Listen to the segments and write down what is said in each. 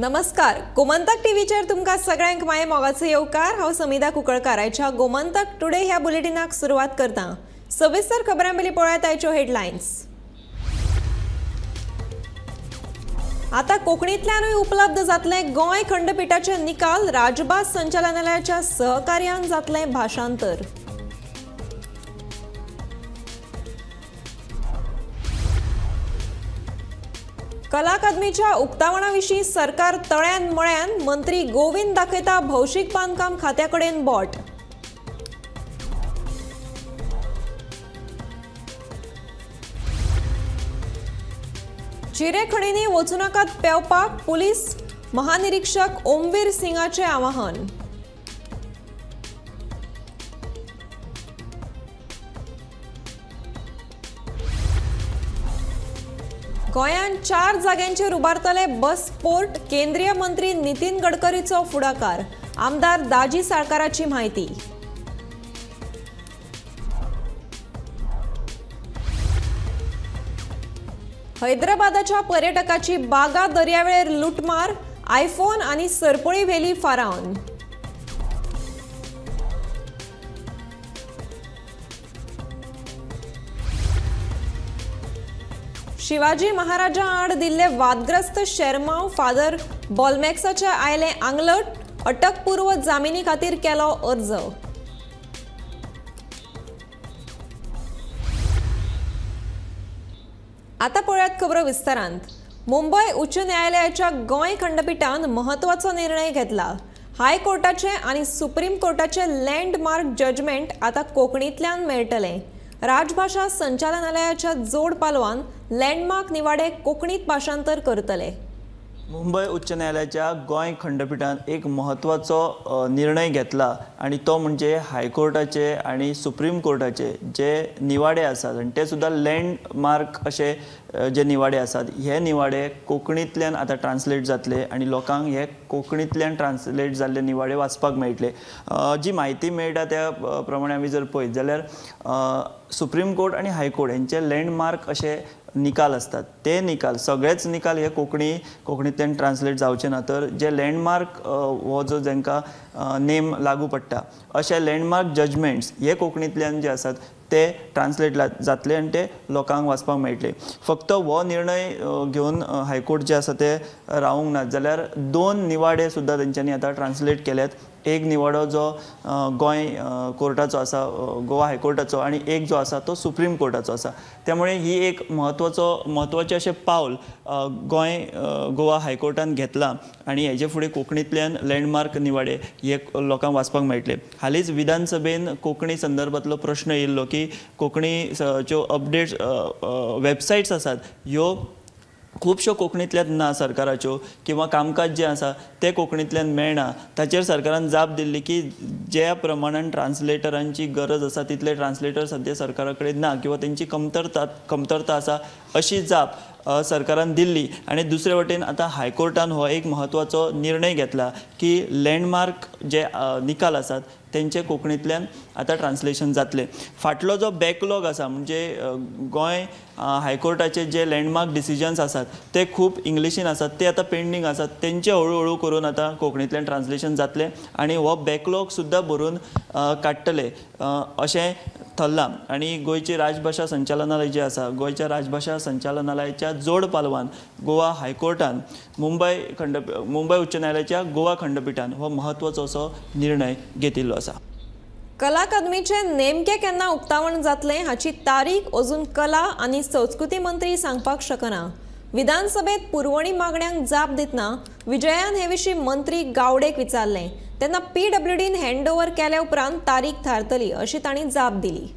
नमस्कार, गोमंतक टीव्हीचेर तुमकां सगळ्यांक माये मोगाचो येवकार। हांव समिधा कुंकळकार। आयच्या गोमंतक टुडे ह्या बुलेटिनाक सुरवात करता। सविस्तर खबरांपयलीं पळयात आयच्यो हेडलायन्स। आता कोंकणींतल्यानूय उपलब्ध जातले गोंय खंडपीठाचे निकाल। राजभास संचालनालयाच्या सहकार्यान जातले भाषांतर। कला अकादमीच्या उक्तावणाविशीं सरकार तळ्यान मळ्यान। मंत्री गोविंद दाखयता भौशीक बांदकाम खात्याकडेन बोट। चिरे खणींनी वचूं नाकात पेंवपाक पुलीस महानिरीक्षक ओमवीर सिंगाचे आवाहन। गोंयान 4 जाग्यांचेर उबारतले बस पोर्ट। केंद्रीय मंत्री नितीन गडकरीचो फुडाकार। आमदार दाजी साळकाराची म्हायती। हैदराबादाच्या पर्यटकाची बागा दर्यावेळेर लुटमार। आयफोन आनी सरपळी व्हेली फारावन। शिवाजी महाराजा आड दिल्ले वादग्रस्त शर्माव फादर बॉलमॅक्साचे आयले आंगलट। अटकपूर्व जामिनी खातीर केलो अर्ज। आता पळयात खबरो विस्तारांत। मुंबय उच्च न्यायालयाच्या गोंय खंडपीठान महत्वाचो निर्णय घेतला। हायकोर्टाचे आनी सुप्रीम कोर्टाचे लँडमार्क जजमेंट आता कोंकणींतल्यान मेळटले। राजभाषा संचालनालयाच्या जोड पालवान लँडमार्क निवाडे कोंकणीत भाषांतर करतले। मुंबय उच्च न्यायालयाच्या गोंय खंडपीठान एक महत्वाचो निर्णय घेतला आणि तो म्हणजे हायकोर्टाचे आणि सुप्रीम कोर्टाचे जे निवाडे आसात आणि ते सुद्धा लँडमार्क असे जे निवाडे आसात हे निवाडे कोंकणींतल्यान आता ट्रान्सलेट जातले आणि लोकांक हे कोंकणींतल्यान ट्रान्सलेट जाल्ले निवाडे वाचपाक मेळटले। जी म्हायती मेळटा त्या प्रमाणे आमी जर पळयत जाल्यार सुप्रीम कोर्ट आणि हायकोर्ट यांचे लँडमार्क असे निकाल असतात। ते निकाल सगळेच निकाल हे कोंकणींतल्यान ट्रान्सलेट जावचे ना, तर जे लँडमार्क हो जो जांकां नेम लागू पडटा अशे लँडमार्क जजमेंट्स हे कोंकणींतल्यान जे आसात ते ट्रान्सलेट जातले आणि ते लोकांक वाचपाक मेळटले। फक्त हो निर्णय घेवन हायकोर्ट जे आसा ते रावूंक ना, जाल्यार 2 निवाडे सुद्दां तेंच्यांनी आतां ट्रान्सलेट केल्यात। एक निवाडो जो गोंय कोर्टाचो आसा, गोवा हायकोर्टाचो, आणि एक जो आसा तो सुप्रीम कोर्टाचो आसा। त्यामुळे ही एक महत्वाचे अशें पावल गोवा हायकोर्टान घेतला आणि हेजे फुडें कोंकणींतल्यान लँडमार्क निवाडे हे लोकांक वाचपाक मेळटले। हालींच विधानसभेन कोंकणी संदर्भातलो प्रश्न येयल्लो की कोंकणीच्यो अपडेट्स वेबसायट्स आसात ह्यो खूबश्यो कोंकणींतल्यान ना सरकाराच्यो, किंवा कामकाज जे आसा ते कोंकणींतल्यान मेळना। ताचेर सरकारान जाप दिल्ली की ज्या प्रमाणान ट्रान्सलेटरांची गरज आसा तितले ट्रान्सलेटर सद्या सरकारा कडेन ना, किंवा तेंची कमतरता आसा अशी जाप सरकारान दिल्ली। आणि दुसरे वटेन आता हायकोर्टान हो एक महत्वाचो निर्णय घेतला की लँडमार्क जे निकाल आसात तेंचे कोंकणींतल्यान आता ट्रान्सलेशन जातले। फाटलो जो बॅकलॉग आसा म्हणजे गोंय हायकोर्टाचे जे लँडमार्क डिसिजन्स आसात ते खूब इंग्लिशीन आसात, ते आता पेंडींग आसात, तेंचे हळू करून आता कोंकणींतल्यान ट्रान्सलेशन जातले आणि हो बॅकलॉग सुद्दां भरून काडटले अशें थरलां। आणि गोंयची राजभाषा संचालनालय जे आसा, गोंयच्या राजभाषा संचालनालयाच्या जोड पालवान गोवा हायकोर्टान मुंबय उच्च न्यायालयाच्या गोवा खंडपीठान हो महत्वाचो असो निर्णय घेतिल्लो आसा। कला अकादमीचे नेमके केन्ना उक्तावण जातले हाची तारीख अजून कला आनी संस्कृती मंत्री सांगपाक शकना। विधानसभेत पुरवणी मागण्यांक जाप दितना विजयान हे विशीं मंत्री गावडेक विचारले, तेन्ना PWDन हँडओव्हर केल्या उपरांत तारीख थारतली अशी तांणी जाप दिली।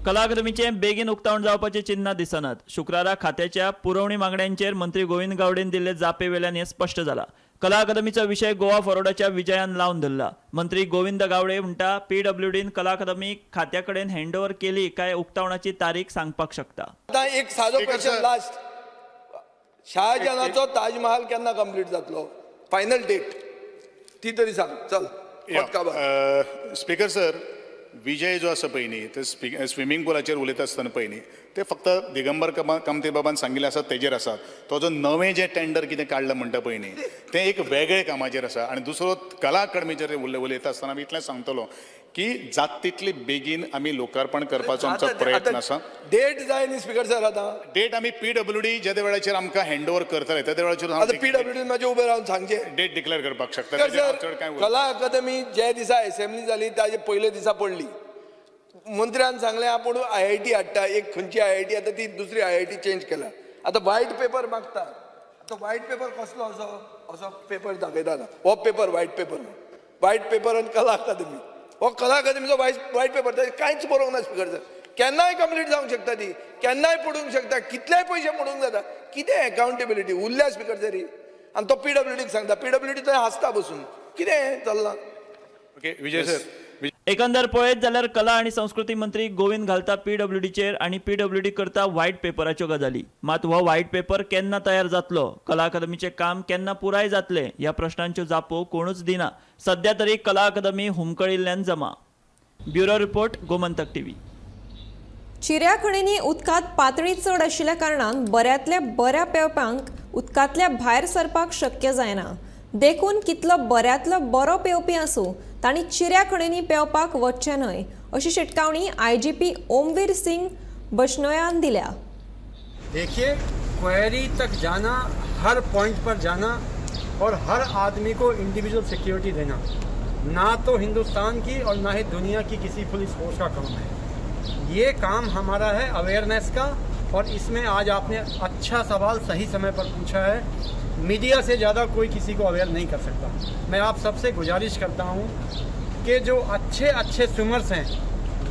कला अकादमीचे बेगीन उक्तावण जावपाचे चिन्ह दिसनात। शुक्रारा खात्याच्या पुरवणी मागण्यांचेर मंत्री गोविंद गावडेन दिल्ले जापे वेल्यान हे स्पष्ट जाला। कला अकादमीचा विषय गोवा फॉरवर्डाच्या विजयान लावन धरला। मंत्री गोविंद गावडे म्हणटा PWDन कला अकादमी खात्या कडेन हँडओव्हर केली काय उक्तावणाची तारीख सांगपाक शकता। आता एक सादो क्वेश्चन लास्ट, शाहजहानाचो ताजमहल केन्ना कंप्लीट जातलो? फायनल डेट ती तरी सांग चल। स्पीकर सर, विजय जो आसा पळय न्ही ते स्विमींग पुलाचेर उलयता आसतना पळय न्ही ते फक्त दिगंबर कामते बाबान सांगिल्लें आसा तेजेर आसा. तो जो नवें जें टेंडर कितें काडलां म्हणटा पळय न्ही तें एक वेगळे कामाचेर आसा. आनी दुसरो कला अकादमीचेर उलयता आसतना हांव इतलें सांगतलो की जात तितली बेगीन आमी लोकार्पण करपाचो आमचो प्रयत्न आसा. डेट जाय न्ही स्पीकर सर. आतां डेट आमी PWD जे वेळाचेर आमकां हँड ओव्हर करतले त्या वेळाचेर PWD म्हाजे उबे रावन सांगचे डेट डिक्लेअर करपाक शकता. सर कला अकादमी जे दिसा असेंब्ली जाली ताजे पयले दिसा पडली. मंत्र्यान सांगलें आपूण IIT हाडटा. एक खंयची IIT आतां ती दुसरी IIT चेंज केला. आतां व्हायट पेपर मागता. आतां व्हायट पेपर कसलो असो पेपर दाखयता. हो पेपर व्हायट पेपर आनी कला अकादमी. हो कला अकादमीचो व्हायट पेपर ताजे कांयच बरोवंक ना स्पीकर सर. केन्नाय कंप्लीट जावंक शकता ती. केन्नाय पडूंक शकता. कितलेय पयशे मोडूंक जाता. कितें अकाउंटेबिलिटी उरल्या स्पीकर सरी. आनी तो PWDक सांगता. PWD थंय हांसता बसून. कितें चल्लां. ओके विजय सर. एकंदर पळयत जाल्यार कला आणि संस्कृती मंत्री गोविंद घालता PWDचेर आणि PWD करता व्हायट पेपराच्यो गजाली. मात हो व्हायट पेपर केन्ना तयार जातलो, कला अकादमीचे काम केन्ना पुराय जातले ह्या प्रश्नांच्यो जापो कोणूच दिना. सध्या तरी कला अकादमी हुमकळिल्ल्यान जमा. Bureau report Gomantak TV. चिऱ्या खणींनी उदकांत पातळी चड आशिल्ल्या कारणान बऱ्यांतल्या बऱ्या पेंवप्यांक उदकांतल्या भायर सरपाक शक्य जायना. देखून कितलो बऱ्यांतलो बरो पेंवपी आसूं तांणी चिऱ्या खणींनी पेंवपाक वचचें न्हय अशी शिटकावणी IGP ओमवीर सिंग बशनोयान दिल्या. देखिए, क्वेरी तक जाना, हर पॉइंट पर जाना और हर आदमी को इंडिविजुअल सिक्योरिटी देना ना तो हिंदुस्तान की और ना ही दुनिया की किसी पुलिस फोर्स का काम है. ये काम हमारा है अवेयरनेस का. और इसमें आज आपने अच्छा सवाल सही समय पर पूछा है. मीडिया से ज़्यादा कोई किसी को अवेयर नहीं कर सकता. मैं आप सबसे गुजारिश करता हूँ कि जो अच्छे स्विमर्स हैं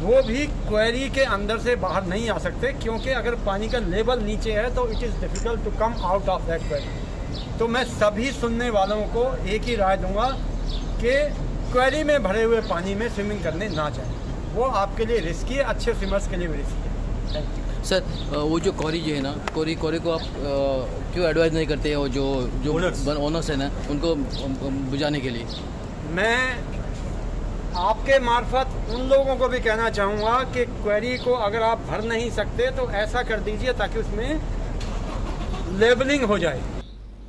वो भी क्वेरी के अंदर से बाहर नहीं आ सकते, क्योंकि अगर पानी का लेवल नीचे है तो it is difficult to come out of that query. तो मैं सभी सुनने वालों को एक ही राय दूंगा कि क्वेरी में भरे हुए पानी में स्विमिंग करने ना जाएं. वो आपके लिए रिस्की है, अच्छे स्विमर्स के लिए भी रिस्की है. Thank you sir. वो जो कॉरी जो है ना, कॉरी को आप क्यों एडवाइस नहीं करते हो जो ओनर्स है ना उनको बुझाने के लिए? मैं आपके मार्फत उन लोगों को भी कहना चाहूँगा कि क्वेरी को अगर आप भर नहीं सकते तो ऐसा कर दीजिए ताकि उसमें लेबलिंग हो जाए.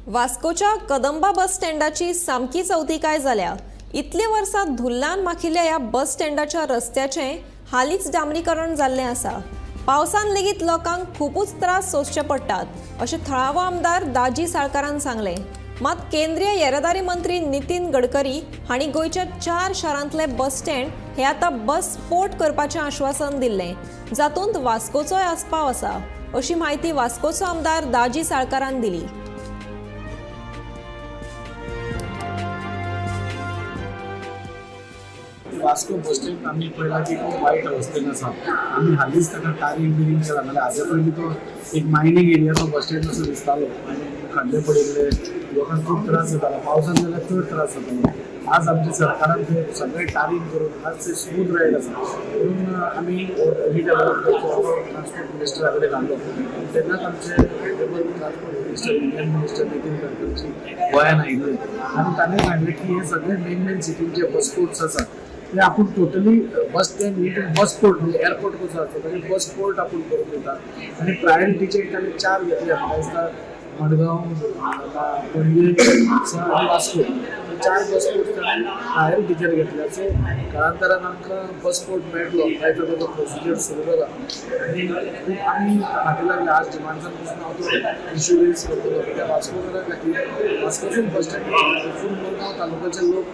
वास्कोच्या कदंबा बस स्टँडाची सामकी चवथिकाय जाल्या. इतली वर्सां धुल्लान माखिल्ल्या ह्या बस स्टँडाच्या रस्त्याचें हालींच डांबरीकरण जाल्लें आसा. पावसान लेगीत लोकांक खूपच त्रास सोंसचे पडटात अशें थळावो आमदार दाजी साळकारान सांगलें. मात केंद्रीय येरादारी मंत्री नितीन गडकरी हांणी गोंयच्या 4 शारांतले बस स्टँड हे आतां बस पोर्ट करपाचें आश्वासन दिल्लें, जातूंत वास्कोचोय आस्पाव आसा अशी माहिती वास्कोचो आमदार दाजी साळकारान दिली. वास्को बस स्टँड आम्ही पळयला की खूप वाईट अवस्थेन आसा. आम्ही हालींच ताका टारिंग बिरिंग केला. नाल्यार हाजे पयलीं तो एक मायनींग एरियाचो बस स्टँड असो दिसतालो आनी खड्डे पडिल्ले, लोकांक खूब त्रास जातालो. पावसान जाल्यार चड त्रास जातालो. आज आमच्या सरकारान ते सगळें टारिंग करून आज ते स्मूथ रायड आसा. म्हणून आमी ट्रान्सपोर्ट मिनिस्टरा कडेन घालो. तेन्नाच आमचे transport minister Indian minister Nitin गडकरीजी गोंयान आयिल्ले आनी ताणें सांगलें की हे सगळे मेन सिटींचे बस पोर्ट्स आसा ते आपण totally bus stand bus port म्हणजे एअरपोर्ट कसो आसा ताणे बस पोर्ट आपण करून दिता. आनी प्रायोरिटीचे ताणें 4 घेतले. म्हाका मडगांव, पणजे आनी वास्को 4 बस पोर्ट ताणें प्रायोरिटीचेर घेतल्या. सो काळांतरान आमकां बस पोर्ट मेळटलो. कांय ताचो प्रोसिजर सुरू जाला आनी खूब आमी फाटीं लागल्या. आज डिमांड्सान पसून हांव तो इश्यू रेज करतलो. कित्याक वास्कोकारां खातीर वास्कोसून बस स्टँड फूल मडगांव तालुक्याचे लोक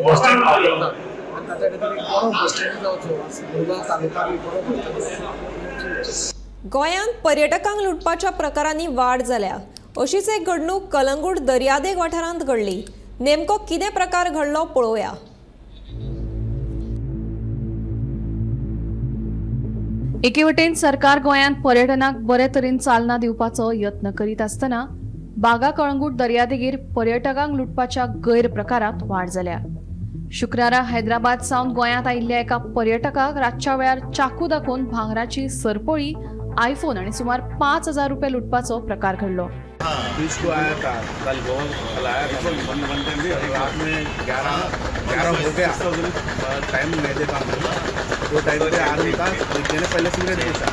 बस स्टँड वापरतात. ताच्या खातीर एक बरो बस स्टँड जावचो. मडगांव तालुका बी बरो करता. गोंयांत पर्यटकांक लुटपाच्या प्रकारांनी वाड जाल्या. अशीच एक घडणूक कलंगूट दर्यादेग वाठारांत घडली. नेमको कितें प्रकार घडलो पळोवया. एके वटेन सरकार गोंयांत पर्यटनाक बरे तरेन चालना दिवपाचो यत्न करीत आसतना बागा कळंगूट दर्यादेगेर पर्यटकांक लुटपाच्या गैरप्रकारांत वाड जाल्या. शुक्रारा हैदराबाद सावन गोंयांत आयिल्ल्या एका पर्यटकाक रातच्या वेळार चाकू दाखोवन भांगराची सरपोळी आयफोन आणि सुमार 5,000 रुपये लुटपाचो प्रकार घडलो. बीच को आया था कल बहुत लाया था रात में 11 हो गया टाइम नहीं देता वो टाइम पे आदमी का एक जने पहले सिगरेट बेचा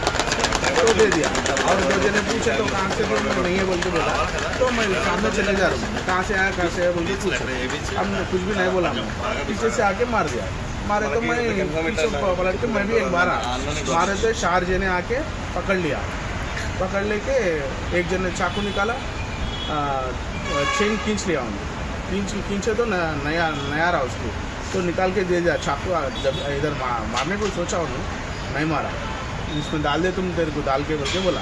तो दे दिया और दो जने पूछे तो कहाँ से बोल नहीं है बोल के बोला तो मैं सामने चले जा रहा हूँ कहाँ से आया कहाँ से बोल के पूछा हमने कुछ भी नहीं बोला पीछे से आके मार दिया मारे तो मैं पीछे पलट के मैं भी एक बार मारे तो 4 जने आके पकड़ लेके एक जन ने चाकू निकाला चेन खींच लिया उन्होंने खींचे तो नया रहा उसको तो निकाल के दे दिया चाकू. जब इधर मारने को सोचा उन्होंने नहीं मारा इसमें डाल दे तुम तेरे को डाल के बोल के बोला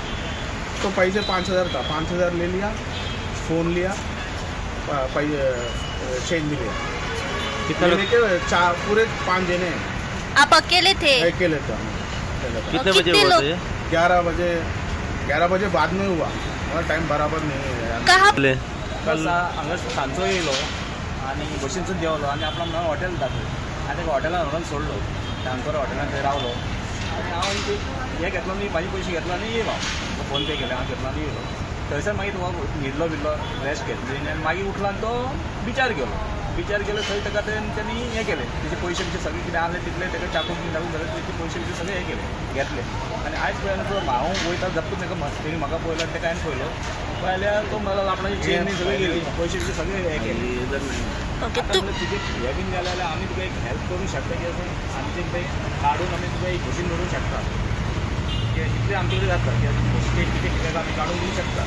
तो पैसे 5,000 था 5,000 ले लिया फ़ोन लिया चेन भी लिया कितने के पूरे 5 जने. आप अकेले थे? अकेले थे. कितने बजे हुआ था? 11 बजे बाद में हुआ मला टाइम बराबर नाही. कहाँ कल हांगा सांजचो येयलो आनी बशीनसून देवलो आनी आपलो म्हणून हॉटेल दाखयलो आनी तेका हॉटेलान व्हरून सोडलो टांकर हॉटेलान थंय रावलो आनी हांव हे घेतलो न्ही म्हाजे पयशे घेतलो आनी येयलो फोन पे केले हांव घेतलो आनी येयलो थंयसर मागीर तुका न्हिदलो बिल्लो रेस्ट घेतली आनी मागीर उठलो आनी तो बिचार गेलो थंय ताका तेंच्यांनी हें केलें तेजे पयशे बिशे सगळे कितें आहले तितले ताका चाकू बी लागून जाल्यार तेजे पयशे बिशे सगळे हे केले घेतले आनी आयज पळयलो हांव वयता झपकून ताका तेणी म्हाका पळयलो आनी ताका हांवें पळयलो पळयल्यार तो म्हणलो आपणाची चेन बी सगळी गेली पयशे बिशे सगळे हे केले. तुजे हे बीन जालें जाल्यार आमी तुका एक हेल्प करूंक शकता की आमी तें काडून आमी तुका एक बशीन व्हरूंक शकता इतलें आमचे कडेन जाता की टिकेट आमी काडून दिवंक शकता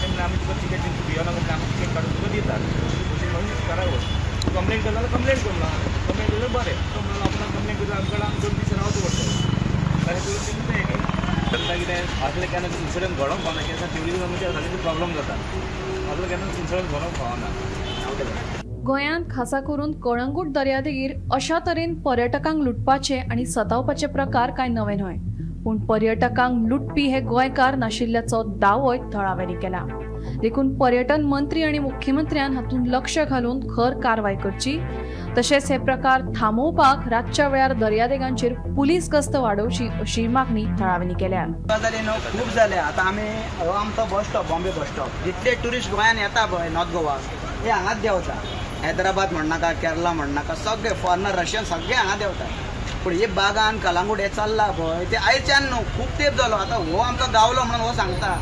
तेन्ना आमी तुका टिकेट भियोना म्हणटा आमी टिकेट काडून तुका दितात बशीन व्हरून करावं. कंप्लेंट केला जाल्यार कंप्लेंट करना कंप्लेंट केल्यार बरें तो म्हणलो आपणाक कंप्लेंट करता आमचे कडेन 2 दीस रावचें पडटलें ताणें करून तें हें केलें तेन्ना कितें असलें केन्ना इन्सिडंट घडोवंक पावना की ट्युरिजमाचे सगळे प्रॉब्लम जाता असलो केन्ना इन्सिडंट घडोवंक पावना. गोंयांत खासा करून कळंगूट दर्यादेगेर अशा तरेन पर्यटकांक लुटपाचे आणि सतावपाचे प्रकार कांय नवे न्हय पूण पर्यटकांक लुटपी हे गोंयकार नाशिल्ल्याचो दावोय थळाव्यांनी केला. देखून पर्यटन मंत्री आणि मुख्यमंत्र्यान हातूंत लक्ष घालून खर कारवाय करची तशेंच हे प्रकार थांबोवपाक रातच्या वेळार दर्यादेगांचेर पुलीस गस्त वाडोवची अशी मागणी थळाव्यांनी केल्या. खूब जाले आतां आमी हो आमचो bus stop Bombay bus stop जितले ट्युरिस्ट गोंयान येता पळय नॉर्थ गोवा हे हांगाच देंवता. हैदराबाद म्हणनाका केरला म्हणनाका सगळे फॉरनर रशियन सगळे हांगा देंवता पूण हे बागान कलांगूट हे चल्ला पळय ते आयच्यान न्हू खूब तेंप जालो. आतां हो आमचो गावलो म्हणून हो सांगता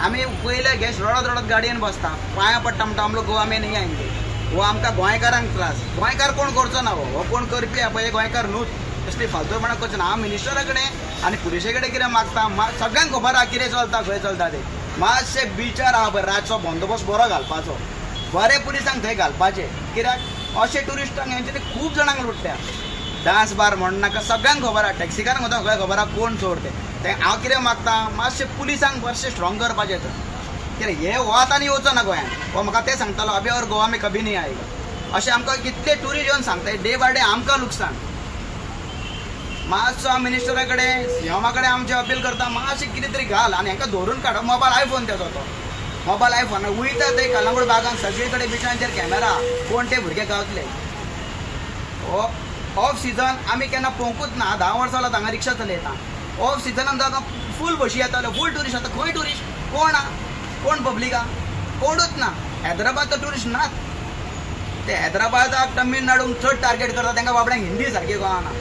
आमी पयले गॅस रडत गाडयेन बसता पांयां पडटा म्हणटा आमलो गोवा में नहीं आएंगे हो आमकां गोंयकारांक त्रास. गोंयकार कोण करचो ना हो कोण करपी पळय हे गोंयकार न्हूच कसली फालतूपणां करचो ना. हांव मिनिस्टरा कडेन आनी पुलिशे कडेन कितें मागता सगळ्यांक खबर आहा कितें चलता खंय चलता ते मातशे बिचार आहा पळय रातचो बंदोबस्त बरो घालपाचो बरे पुलिसांक थंय घालपाचें कित्याक अशे ट्युरिस्टांक हेंच्यांनी खूब जाणांक लुटल्या. डान्स बार म्हणनाका सगळ्यांक खबर आहा टॅक्सीकारांक सुद्दां खंय खबर आहा कोण चोर ते हांव कितें मागता मातशे पुलिसांक मातशें स्ट्रॉंग करपाचें तर कित्याक हे हो आतां येवचो ना गोंयान हो म्हाका तें सांगतालो अभी और गोवा में कभी नहीं आएगा अशें आमकां कितले ट्युरिस्ट येवन सांगता डे बाय डे आमकां लुकसाण. मातसो हांव मिनिस्टरा कडेन सीएमा कडेन आमचें अपील करता मातशें कितें तरी घाल आनी हांकां धरून काड. मोबायल आयफोन तेजो तो मोबायल आयफोन वयता थंय कलंगूट बागान सगळे कडेन बिचांचेर कॅमेरा कोण ते भुरगे गावतले. ऑफ सिजन आमी केन्ना पळोवंकूच ना 10 वर्सां जालां हांगा रिक्षा चलयता. ऑफ सिजनान जाता फूल बशी येताल्यो फूल ट्युरिस्ट आता खंय ट्युरिस्ट कोण आहा कोण पब्लीक आहा कोणूच ना. हैदराबाद तर ट्युरिस्ट नात ते हैदराबादाक तमिळनाडूक चड टार्गेट करता तांकां बाबड्यांक हिंदी सारकी कळना.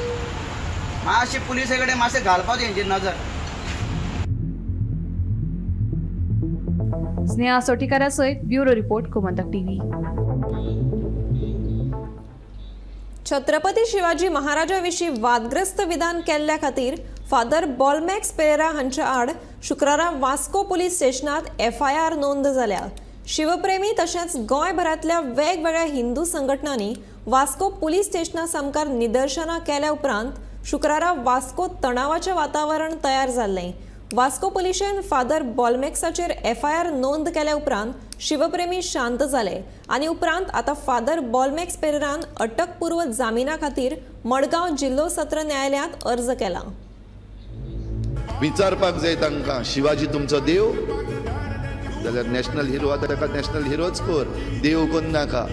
मातशी पुलिसे कडेन मातशें घालपाचें हेंचेर नजर. स्नेहा सोटीकारा सयत bureau report Gomantak TV. Chhatrapati Shivaji महाराजाविशीं वादग्रस्त विधान केल्ल्या खातीर फादर बॉलमॅक्स पेरेरा हांच्या आड शुक्रारा वास्को पुलीस स्टेशनात FIR नोंद जाल्या. शिवप्रेमी तशेंच गोंयभरांतल्या वेगवेगळ्या हिंदू संघटनांनी वास्को पुलीस स्टेशना सामकार निदर्शनां केल्या उपरांत शुक्रारा वास्को तणावाचें वातावरण तयार जाल्लें. वास्को पुलिशेन फादर बॉलमॅक्साचेर FIR नोंद केल्या उपरांत शिवप्रेमी शांत जाले आनी उपरांत आतां फादर बॉलमॅक्स पेरेरान अटकपूर्व जामिना खातीर मडगांव जिल्लो सत्र न्यायालयांत अर्ज केला. विचारपाक जाय तांकां शिवाजी तुमचो देव जाल्यार नॅशनल हिरो आतां ताका नॅशनल हिरोच कर देव कोण नाका.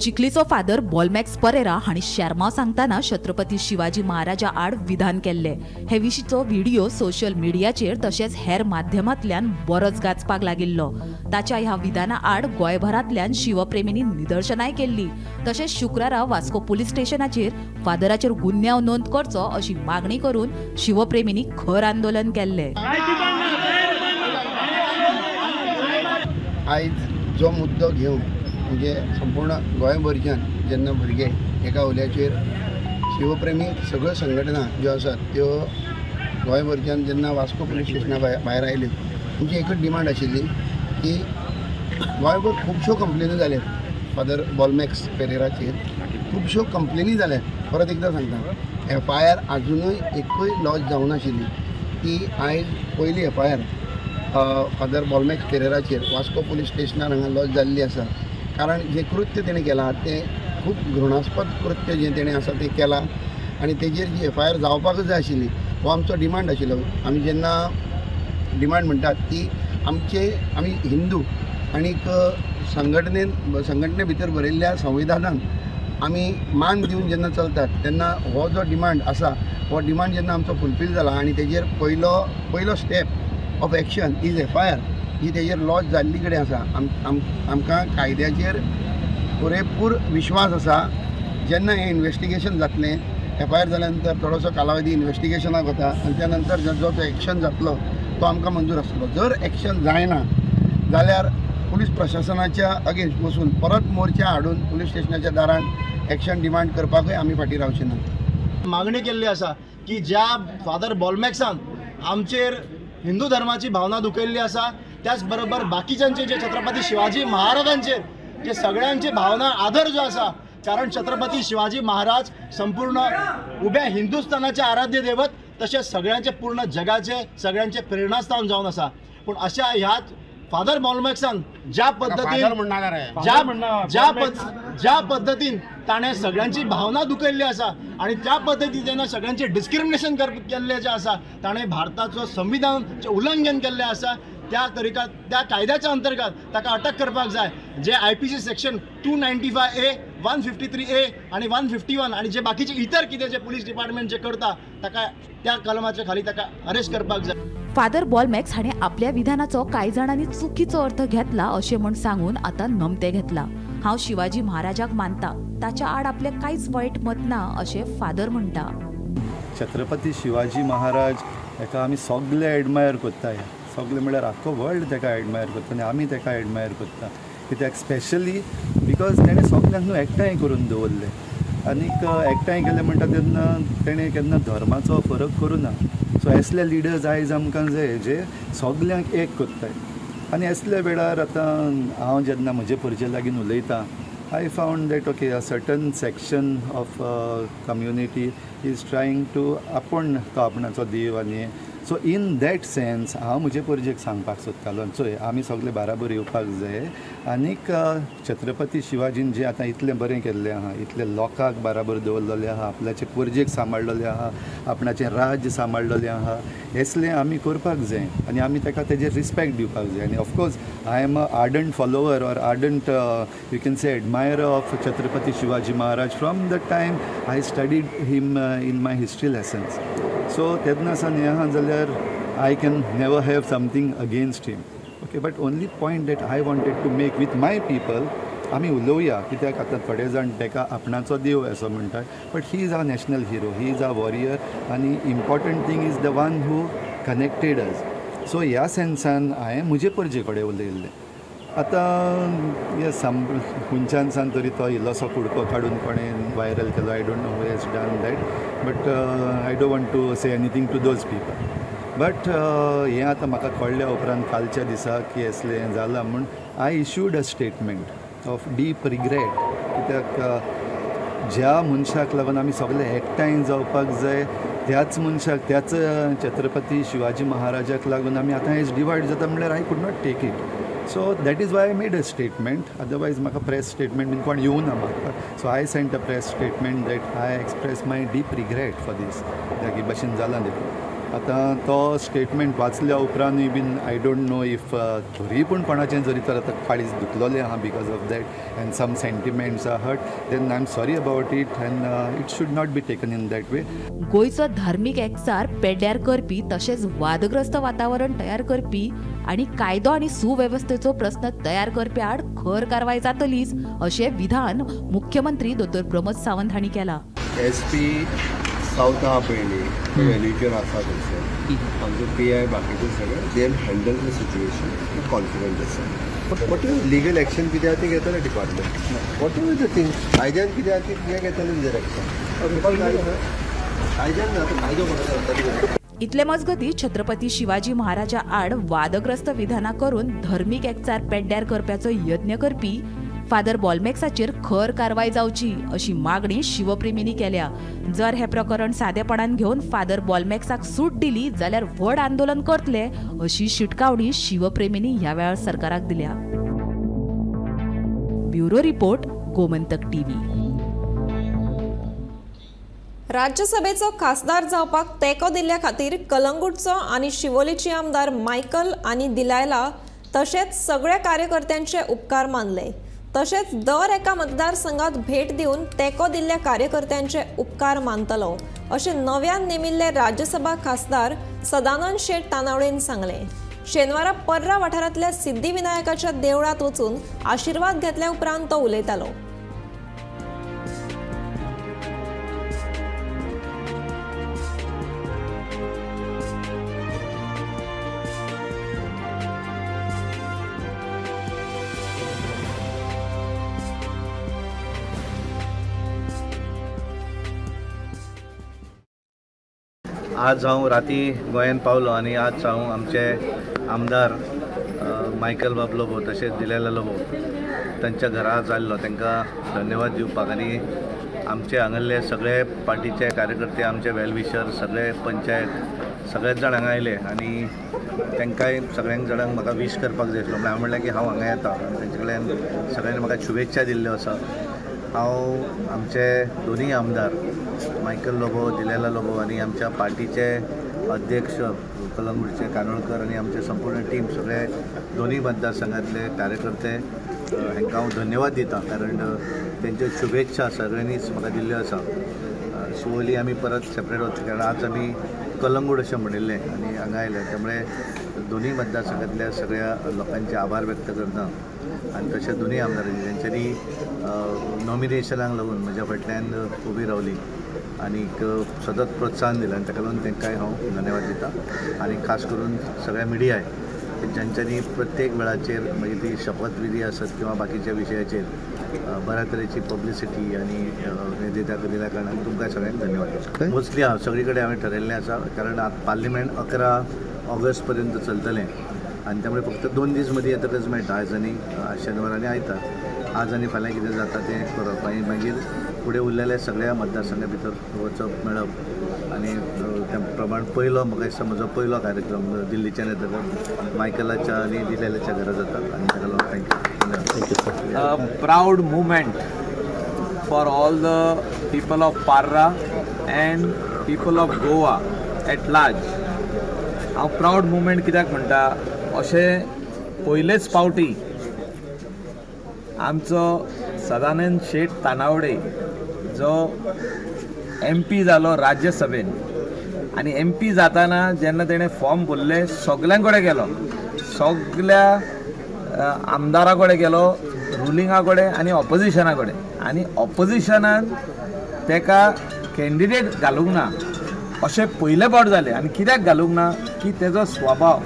चिखलीचो फादर बॉलमॅक्स परेरा हांणी शर्मा सांगताना छत्रपती शिवाजी महाराजा आड विधान केल्ले हे विशींचो व्हिडिओ सोशल मिडियाचेर तशेंच हेर माध्यमांतल्यान बरोच गाजपाक लागिल्लो. ताच्या ह्या विधाना आड गोंयभरांतल्यान शिवप्रेमींनी निदर्शनाय केल्ली. तशेंच शुक्रारा वास्को पुलीस स्टेशनाचेर फादराचेर गुन्यांव नोंद करचो अशी मागणी करून शिवप्रेमींनी खर आंदोलन केल्ले. आयज जो मुद्दो घेवन म्हणजे संपूर्ण गोंयभरच्यान जेन्ना भुरगे एका उल्याचेर शिवप्रेमी सगळ्यो संघटना ज्यो आसात त्यो गोंयभरच्यान जेन्ना वास्को पुलीस स्टेशना भायर आयल्यो तुमची एकच डिमांड आशिल्ली की गोंयभर खुबश्यो कंप्लेनी जाल्यात फादर बॉलमॅक्स पेरेराचेर खुबश्यो कंप्लेनी जाल्यात. परत एकदां सांगता FIR आजुनूय एकूय लॉज जावं नाशिल्ली. ती आयज पयली FIR फादर बॉलमॅक्स पेरेराचेर वास्को पुलीस स्टेशनार हांगा लॉज जाल्ली आसा. कारण जे कृत्य तेणें केलां तें खूब घृणास्पद कृत्य जें तेणें आसा तें केलां आनी तेजेर जी FIR जावपाकच जाय आशिल्ली हो आमचो डिमांड आशिल्लो. आमी जेन्ना डिमांड म्हणटात ती आमी हिंदू आनीक संघटने भितर बरयल्ल्या संविधानान आमी मान दिवन जेन्ना चलतात तेन्ना हो जो डिमांड आसा हो डिमांड जेन्ना आमचो फुलफील जाला आनी तेजेर पयलो step of action is FIR ही तेजेर लॉज जाल्ली कडेन आसा. आमकां कायद्याचेर पुरेपूर विश्वास आसा. जेन्ना हें इन्वेस्टिगेशन जातलें FIR जाल्या नंतर थोडोसो कालावधी इन्वेस्टिगेशनाक वता आनी त्या नंतर जो एक्शन जातलो तो आमकां मंजूर आसतलो. जर एक्शन जायना जाल्यार पुलीस प्रशासनाच्या अगेन्स्ट वचून परत मोर्चा हाडून पुलीस स्टेशनाच्या दारान एक्शन डिमांड करपाकूय आमी फाटीं रावचे ना. मागणी केल्ली आसा की ज्या फादर बॉलमॅक्सान आमचेर हिंदू धर्माची भावना दुखयल्ली आसा त्याच बरोबर बाकीच्यांचे जे छत्रपती शिवाजी महाराजांचेर जे सगळ्यांचे भावना आदर जो आसा कारण छत्रपती शिवाजी महाराज संपूर्ण उभ्या हिंदुस्थानाचे आराध्य दैवत तसेच सगळ्यांचे पूर्ण जगाचे सगळ्यांचे प्रेरणास्थान जावन आसा. पण अशा ह्याच फादर बॉलमॅक्सान ज्या पद्धतीन ताणें सगळ्यांची भावना दुखयल्ली आसा आणि त्या पद्धतीन जेन्ना सगळ्यांचे डिस्क्रिमिनेशन केल्लें जें आसा ताणें भारताचो संविधानाचें उल्लंघन केल्लें आसा. त्या कायद्याच्या अंतर्गत ताका अटक करपाक जाय. जे IPC सेक्शन 295A 153A आणि 151 आणि जे बाकीचे इतर कितें जे पुलीस डिपार्टमेंट जे करता ताका त्या कलमाच्या खाली ताका अरेस्ट करपाक जाय. फादर बॉलमॅक्स हाणें आपल्या विधानाचो कांय जाणांनी चुकीचो अर्थ घेतला अशें म्हूण सांगून आतां नमते घेतला. हांव शिवाजी महाराजाक मानता ताच्या आड आपले कांयच वायट मत ना अशें फादर म्हणटा. छत्रपती शिवाजी महाराज हेका आमी सगळे एडमायर करता. सगळे म्हळ्यार आख्खो वर्ल्ड ताका एडमायर करता आनी आमी ताका एडमायर करता. कित्याक स्पेशली बिकॉज तेणें सगळ्यांक न्हू एकठांय करून दवरलें आनीक एकठांय केलें म्हणटा तेन्ना तेणें केन्ना धर्माचो फरक करूं ना. सो असले लिडर्स आयज आमकां जाय जे सगळ्यांक एक करताय. आनी असल्या वेळार आतां हांव जेन्ना म्हजे परजे लागीं उलयतां I found that okay, a certain section of community is trying to आपण तो आपणाचो देव आनी सो इन दॅट सेन्स हांव म्हजे परजेक सांगपाक सोदतालो चोय आमी सगळे बाराबर येवपाक जाय आनीक छत्रपती शिवाजीन जें आतां इतलें बरें केल्लें आहा इतले लोकांक बाराबर दवरलेले आहा आपल्याचे परजेक सांबाळलेले आहा आपणाचें राज्य सांबाळलेलें आहा हेसलें आमी करपाक जाय आनी आमी ताका तेजेर रिस्पेक्ट दिवपाक जाय आनी of course I am a आर्डंट follower or आर्डंट you can say admire of Chhatrapati Shivaji Maharaj from the time I studied him in my history lessons so तेन्ना सावन हें आहा जाल्यार I can never have something against him. Okay, but only point that I wanted to make with my people, आमी उलोवया कित्याक आतां थोडे जाण ताका आपणाचो देव असो म्हणटात but he is our national hero he is our warrior आनी important thing is the one who connected us so ह्या सेन्सान हांवें म्हजे परजे कडेन उलयल्लें आतां हे खंयच्यान सान तरी तो इल्लोसो कुडको काडून कोणें वायरल केलो I don't know who has done that but I don't want to say anything to those people but हें आतां म्हाका कळ्ळ्या उपरांत कालच्या दिसा की असलें हें जालां म्हूण I issued a statement of deep regret कित्याक ज्या मनशाक लागून आमी सगळे एकठांय जावपाक जाय त्याच मनशाक त्याच छत्रपती शिवाजी महाराजाक लागून आमी आतां हें डिवायड जाता म्हणल्यार I could not take it so that is why I made a statement otherwise म्हाका प्रेस स्टेटमेंट बीन कोण येवना म्हाका so I sent a press statement that I express my deep regret for these ह्या भाशेन जालां देखून आतां तो स्टेटमेंट वाचल्या उपरांतूय बीन आय डोंट नो इफ तरी पूण कोणाचें जरी तर आतां काळीज दुखलोलें आहा because of that and some sentiments are hurt then I am sorry about it and it should not be taken in that way. गोंयचो धार्मीक एकचार पेड्ड्यार करपी तशेंच वादग्रस्त वातावरण तयार करपी आनी कायदो आनी सुवेवस्थेचो प्रस्न तयार करपी आड खर कारवाय जातलीच अशें विधान मुख्यमंत्री दोतोर प्रमोद सावंत हांणी केलां. SP साऊथ आहा पयलीं व्हॅल्यूचेर आसा थंयसर आमचे PI बाकीचे सगळे दे हँडल द सिच्युएशन कॉन्फिडंट आसा. वॉट इज लिगल एक्शन कितें आसा तें घेतलें department. What is the thing कायद्यान कितें आसा तें घेतलें लिगल एक्शन. कायद्यान ना कायदो कोणाचो. इतले मजगती छत्रपती शिवाजी महाराजा आड वादग्रस्त विधानां करून धर्मीक एकचार पेड्ड्यार करप्याचो यत्न करपी फादर बॉलमॅक्साचेर खर कारवाय जावची अशी मागणी शिवप्रेमींनी केल्या. जर हे प्रकरण सादेपणान घेवन फादर बॉलमॅक्साक सूट दिली जाल्यार व्हड आंदोलन करतले अशी शिटकावणी शिवप्रेमींनी ह्या वेळार सरकाराक दिल्या. Bureau report, Gomantak TV. राज्यसभेचो खासदार जावपाक तेंको दिल्ल्या खातीर कलंगूटचो आनी शिवोलीची आमदार मायकल आनी दिलायला तशेंच सगळ्या कार्यकर्त्यांचे उपकार मानले. तशेंच दर एका मतदारसंघात भेट दिवन तेंको दिल्ल्या कार्यकर्त्यांचे उपकार मानतलो अशें नव्यान नेमिल्ले राज्यसभा खासदार सदानंद शेट तानावडेन सांगलें. शेनवारा पर्रा वाठारांतल्या सिद्धिविनायकाच्या देवळांत वचून आशिर्वाद घेतल्या उपरांत तो उलयतालो. आज हांव राती गोंयांत पावलो आनी आज हांव आमचे आमदार मायकल बाबलो भोव तशेंच दिलेलो भोव तांच्या घरा जाल्लो तांकां धन्यवाद दिवपाक आनी आमचे हांगासले सगळे पार्टीचे कार्यकर्ते आमचे वेलविशर सगळे पंचायत सगळेच जाण हांगा आयले आनी तांकांय सगळ्यांक जाणांक म्हाका विश करपाक जाय आसलो. हांवें म्हणलें की हांव हांगा येता आनी तांचे कडल्यान सगळ्यांनी म्हाका शुभेच्छा दिल्ल्यो आसा. हांव आमचे दोनूय आमदार मायकल लोबो दिलेला लोबो आनी आमच्या पार्टीचे अध्यक्ष कलंगूटचे कानोळकर आनी आमचे संपूर्ण टीम सगळे दोनूय मतदारसंघातले कार्यकर्ते हांकां हांव धन्यवाद दिता कारण तेंच्यो शुभेच्छा सगळ्यांनीच म्हाका दिल्ल्यो आसा. शिवोली आमी परत सेपरेट वचचे कारण आज आमी कलंगूट अशें म्हणिल्लें आनी हांगा आयले त्यामुळे दोनूय मतदारसंघातल्या सगळ्या लोकांचे आभार व्यक्त करता आनी तशें दोनूय आमदारांनी तेंच्यांनी नॉमिनेशनाक लागून म्हज्या फाटल्यान उबी रावली आनीक सतत प्रोत्साहन दिलें आनी ताका लागून तांकांय हांव धन्यवाद दिता. आनी खास करून सगळ्या मिडियाय जांच्यांनी प्रत्येक वेळाचेर मागीर ती शपथ विधी आसत किंवा बाकीच्या विशयाचेर बऱ्या तरेची पब्लिसिटी आनी हें दिल्या कारणान तुमकां सगळ्यांक धन्यवाद दिता. मोस्टली हांव सगळे कडेन हांवें ठरयल्लें आसा कारण आतां पार्लिमेंट 11 ऑगस्ट पर्यंत चलतलें आनी त्यामुळे फक्त 2 दीस मदीं येतकच मेळटा आज आनी शेनवार आनी आयतार. आज आनी फाल्यां कितें जाता तें करप आनी मागीर फुडें उरलेल्या सगळ्या मतदारसंघा भितर वचप मेळप आनी त्या प्रमाण पयलो म्हाका दिसता म्हजो पयलो कार्यक्रम दिल्लीच्यान येतकच मायकलाच्या आनी दिलेल्याच्या घरा जाता आनी ताका लागून thank you. Proud movement for all the people of Parra and people of Goa at large. हांव प्राऊड मुवमेंट कित्याक म्हणटा अशें पयलेच फावटी आमचो सदानंद शेट तानावडे जो MP जालो राज्यसभेन आनी MP जाताना जेन्ना तेणें फॉर्म भरले सगल्यां कडेन गेलो सगल्या आमदारा कडेन गेलो रुलिंगा कडेन आनी ऑपोजिशना कडेन आनी ऑपोजिशनान तेका कॅन्डिडेट घालूंक ना अशें पयले फावट जालें. आनी कित्याक घालूंक ना की तेजो स्वभाव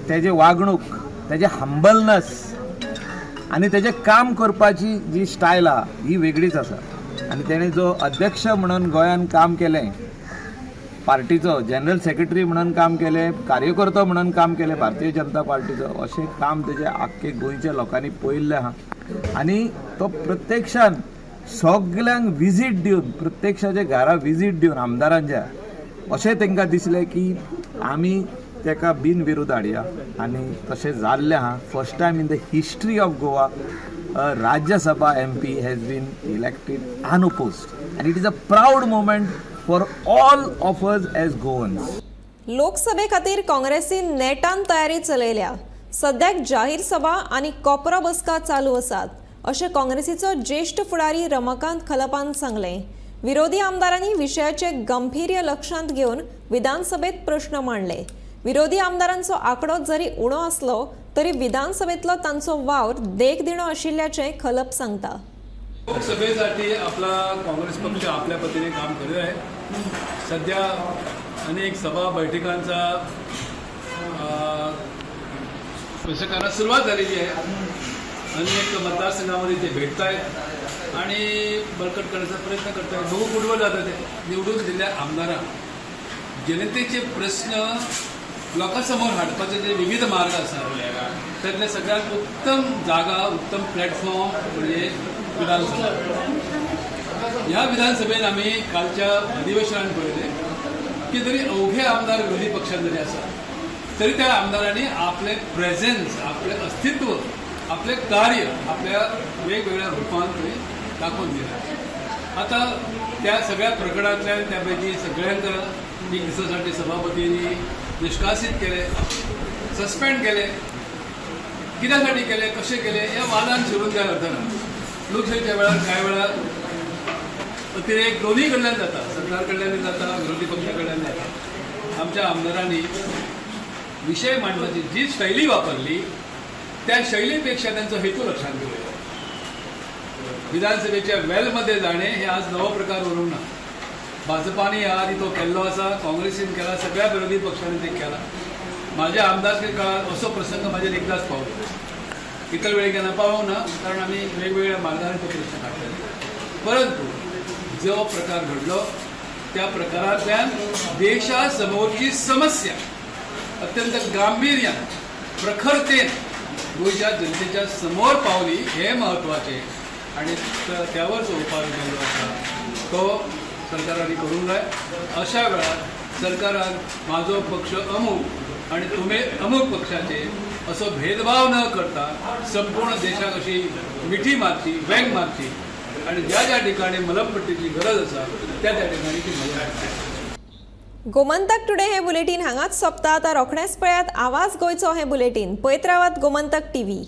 तेजे वागणूक तेजे हंबलनस आनी तेजें काम करपाची जी स्टायल आहा ही वेगळीच आसा. आनी तेणें जो अध्यक्ष म्हणून गोंयान काम केलें पार्टीचो जनरल सेक्रेटरी म्हणून काम केलें कार्यकर्तो म्हणून काम केलें भारतीय जनता पार्टीचो अशें काम तेजें आख्खे गोंयच्या लोकांनी पळयल्लें आहा. आनी तो प्रत्यक्षान सगल्यांक विजीट दिवन प्रत्यक्षाच्या घरा विजीट दिवन आमदारांच्या अशें तांकां दिसलें की आमी तेका बिनविरोध हाडया आनी तशें जाल्लें आहा. First time in the history of Goa Rajya Sabha MP has been elected unopposed and it is a proud moment for all of us as Goans. लोकसभे खातीर काँग्रेसीन नेटान तयारी चलयल्या. सद्याक जाहीर सभा आनी कोपरा बसका चालू आसात अशें काँग्रेसीचो ज्येष्ठ फुडारी रमाकांत खलपान सांगलें. विरोधी आमदारांनी विशयाचे गांभीर्य लक्षांत घेवन विधानसभेत प्रश्न मांडले. विरोधी आमदारांचो आंकडो जरी उणो आसलो तरी विधानसभेतलो तांचो वावर देख दिणो आशिल्ल्याचें खलप सांगता. लोकसभेसाठी आपला काँग्रेस पक्ष आपल्या पद्धतीने काम करत आहे. सध्या अनेक सभा बैठकांचा प्रशासनाला सुरुवात झालेली आहे. अनेक मतदारसंघामध्ये ते भेटत आहेत आणि बळकट करण्याचा प्रयत्न करत आहेत. बघू कुठवर जातात ते. निवडून दिलेल्या आमदारांक जनतेचे प्रश्न लोकांसमोर हाडपाचे जे विविध मार्ग असतात त्यातले सगळ्यात उत्तम जागा उत्तम प्लॅटफॉर्म म्हणजे विधानसभा. ह्या विधानसभेत आम्ही कालच्या अधिवेशनात पळयले की जरी अवघे आमदार विरोधी पक्षात जरी असतात तरी त्या आमदारांनी आपले प्रेझेन्स आपले अस्तित्व आपले कार्य आपल्या वेगवेगळ्या रूपांत दाखवून दिलं. आता त्या सगळ्या प्रकरणातल्या त्यापैकी सगळ्यांक एक दिसासाठी सभापतींनी निष्कासित केले, सस्पेंड केले. कित्यासाठी केले, कसे केले या वादान शिरून काय अर्थ ना. लोकशाहीच्या वेळार कांय वेळार अतिरेक दोन्ही कडल्यान जाता, सरकार कडल्यान जाता, विरोधी पक्षा कडल्यान जाता. आमच्या आमदारांनी विषय मांडण्याची जी शैली वापरली त्या शैलीपेक्षा त्यांचा हेतू लक्षात घेऊया. विधानसभेच्या वेलमध्ये जाणे हे आज नवो प्रकार उरूंक ना. भाजपाने आधी तो केल्लो आसा, काँग्रेसीन केला, सगळ्या विरोधी पक्षांनी ते केला. माझ्या आमदारकी काळात असो प्रसंग माझ्यात एकदाच पावलो. इतर वेळी केन्ना पावूंक ना कारण आम्ही वेगवेगळ्या मार्गांनी तो प्रश्न काडटले. परंतु जो प्रकार घडलो त्या प्रकारांतल्यान देशा समोरची समस्या अत्यंत गांभीर्यान प्रखरतेन गोंयच्या जनतेच्या समोर पावली हे महत्वाचे आणि त्यावर जो उपाय केल्लो आसा तो सरकारांनी करूंक जाय. अशा वेळार सरकारान म्हाजो पक्ष अमूक आणि तुमी अमूक पक्षाचे असो भेदभाव न करता संपूर्ण देशाक अशी मिठी मारची, वेग मारची आणि ज्या ज्या ठिकाणी मलमपट्टीची गरज आसा त्या त्या ठिकाणी ती मलम करची. गोमंतक टुडे हे बुलेटिन हांगाच सोंपता. आता रोखडेच पळयात आवाज गोंयचो हे बुलेटिन. पळयत रावात गोमंतक टीव्ही.